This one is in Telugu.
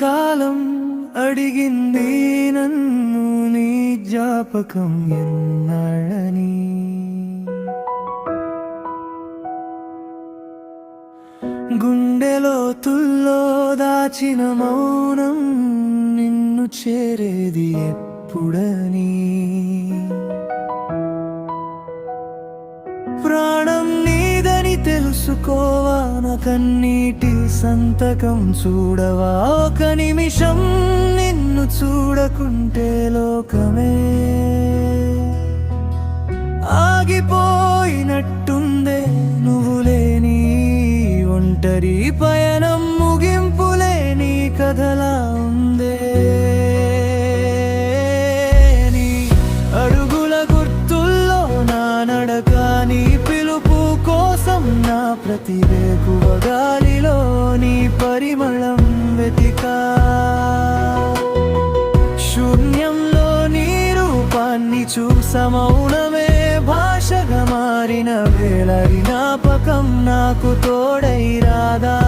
కాలం అడిగింది నన్ను నీ జ్ఞాపకం ఎన్నాళ్ళని. గుండెలోతుల్లో దాచిన మౌనం నిన్ను చేరేది ఎప్పుడని. ప్రాణం నీదని తెలుసుకోవా, నా కన్నీటి సంతకం చూడవా. ఒక నిమిషం నిన్ను చూడకుంటే లోకమే ఆగిపోయినట్టుందే. నువ్వు లేని ఒంటరి పయనం ముగింపులేని కథలా ఉందే. నీ అడుగుల గుర్తుల్లో నా నడక, నీ పిలుపు కోసం నా ప్రతి వేకువ గాలిలో నీ పరిమళం వెతికా. శూన్యంలో నీ రూపాన్ని చూసా, మౌనమే భాషగా మారిన వేళ జ్ఞాపకం నాకు తోడై రాదా.